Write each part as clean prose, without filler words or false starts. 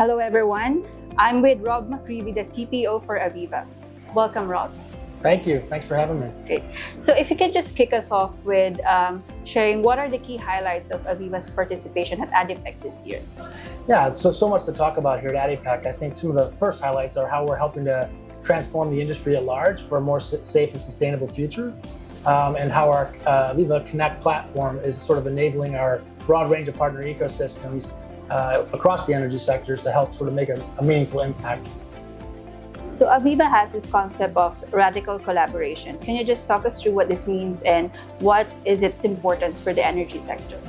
Hello everyone, I'm with Rob McGreevy, the CPO for AVEVA. Welcome, Rob. Thank you. Thanks for having me. Okay. So if you could just kick us off with sharing what are the key highlights of AVEVA's participation at ADIPEC this year? Yeah, so much to talk about here at ADIPEC. I think some of the first highlights are how we're helping to transform the industry at large for a more safe and sustainable future, and how our AVEVA Connect platform is sort of enabling our broad range of partner ecosystems across the energy sectors to help sort of make a meaningful impact. So AVEVA has this concept of radical collaboration. Can you just talk us through what this means and what is its importance for the energy sector?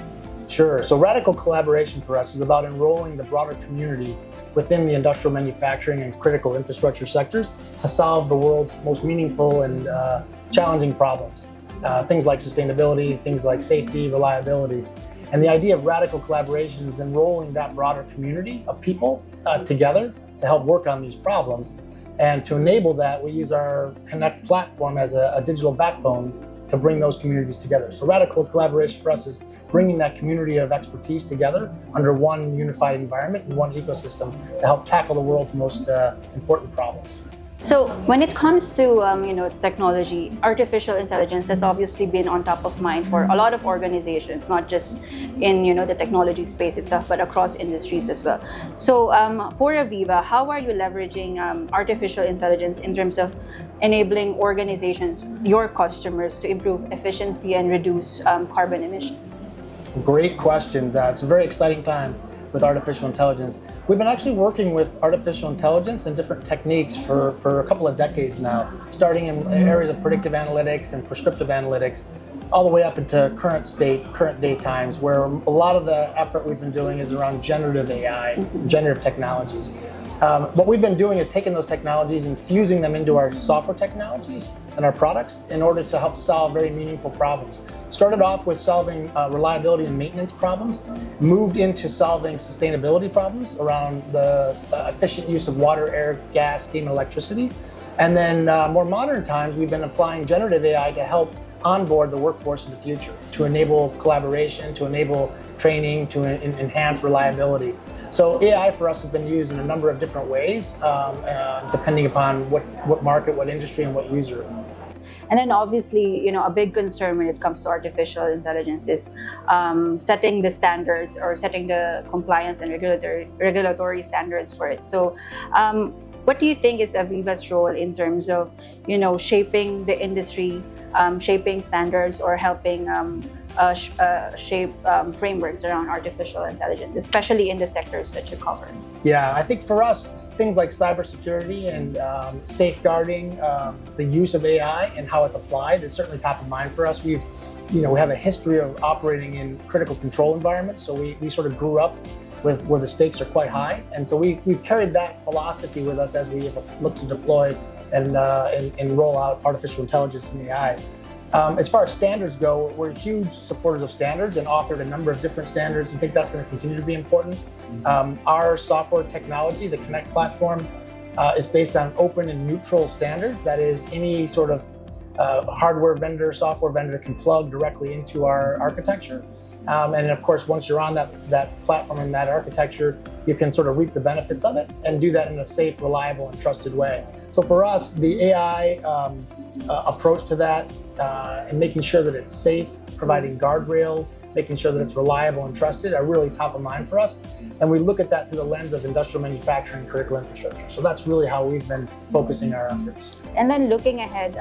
Sure. So radical collaboration for us is about enrolling the broader community within the industrial manufacturing and critical infrastructure sectors to solve the world's most meaningful and challenging problems. Things like sustainability, things like safety, reliability. And the idea of radical collaboration is enrolling that broader community of people together to help work on these problems. And to enable that, we use our Connect platform as a digital backbone to bring those communities together. So radical collaboration for us is bringing that community of expertise together under one unified environment and one ecosystem to help tackle the world's most important problems. So when it comes to technology, artificial intelligence has obviously been on top of mind for a lot of organizations, not just in the technology space itself, but across industries as well. So for AVEVA, how are you leveraging artificial intelligence in terms of enabling organizations, your customers, to improve efficiency and reduce carbon emissions? Great questions. It's a very exciting time with artificial intelligence. We've been actually working with artificial intelligence and different techniques for a couple of decades now, starting in areas of predictive analytics and prescriptive analytics, all the way up into current day times, where a lot of the effort we've been doing is around generative AI, generative technologies. What we've been doing is taking those technologies and fusing them into our software technologies and our products in order to help solve very meaningful problems. Started off with solving reliability and maintenance problems, moved into solving sustainability problems around the efficient use of water, air, gas, steam, and electricity. And then more modern times, we've been applying generative AI to help onboard the workforce of the future, to enable collaboration, to enable training, to enhance reliability. So AI for us has been used in a number of different ways, depending upon what market, what industry, and what user. And then obviously, a big concern when it comes to artificial intelligence is setting the standards or setting the compliance and regulatory standards for it. So what do you think is AVEVA's role in terms of, shaping the industry, shaping standards, or helping shape frameworks around artificial intelligence, especially in the sectors that you cover? Yeah, I think for us, things like cybersecurity and safeguarding the use of AI and how it's applied is certainly top of mind for us. We have a history of operating in critical control environments, so we sort of grew up where the stakes are quite high, and so we've carried that philosophy with us as we look to deploy and roll out artificial intelligence and AI. As far as standards go, we're huge supporters of standards and authored a number of different standards and think that's going to continue to be important. Our software technology, the Connect platform, is based on open and neutral standards. That is, any sort of hardware vendor, software vendor can plug directly into our architecture. And of course, once you're on that platform and that architecture, you can sort of reap the benefits of it and do that in a safe, reliable, and trusted way. So for us, the AI approach to that and making sure that it's safe, providing guardrails, making sure that it's reliable and trusted are really top of mind for us. And we look at that through the lens of industrial manufacturing and critical infrastructure. So that's really how we've been focusing our efforts. And then looking ahead,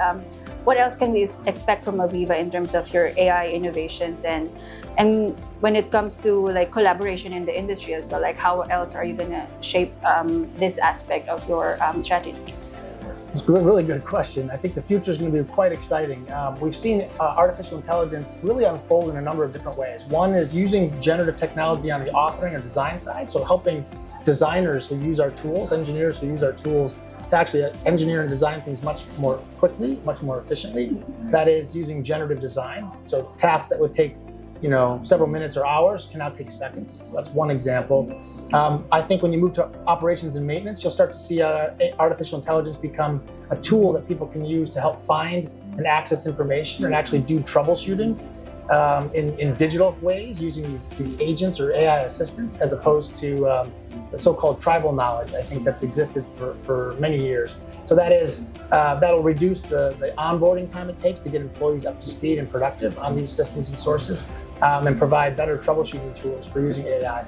what else can we expect from AVEVA in terms of your AI innovations and when it comes to collaboration in the industry as well? Like, how else are you going to shape this aspect of your strategy? It's a really good question. I think the future is going to be quite exciting. We've seen artificial intelligence really unfold in a number of different ways. One is using generative technology on the authoring or design side, so helping designers who use our tools, engineers who use our tools, to actually engineer and design things much more quickly, much more efficiently. That is using generative design. So tasks that would take several minutes or hours can now take seconds. So that's one example. I think when you move to operations and maintenance, you'll start to see artificial intelligence become a tool that people can use to help find and access information and actually do troubleshooting. in digital ways using these agents or AI assistants, as opposed to the so-called tribal knowledge, I think, that's existed for many years. So that'll reduce the onboarding time it takes to get employees up to speed and productive on these systems and sources, and provide better troubleshooting tools for using AI.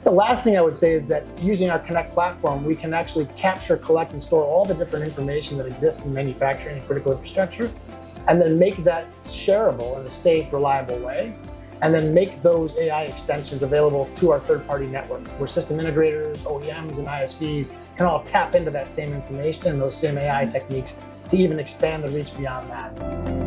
The last thing I would say is that using our Connect platform, we can actually capture, collect, and store all the different information that exists in manufacturing and critical infrastructure, and then make that shareable in a safe, reliable way, and then make those AI extensions available to our third-party network, where system integrators, OEMs, and ISVs can all tap into that same information and those same AI techniques to even expand the reach beyond that.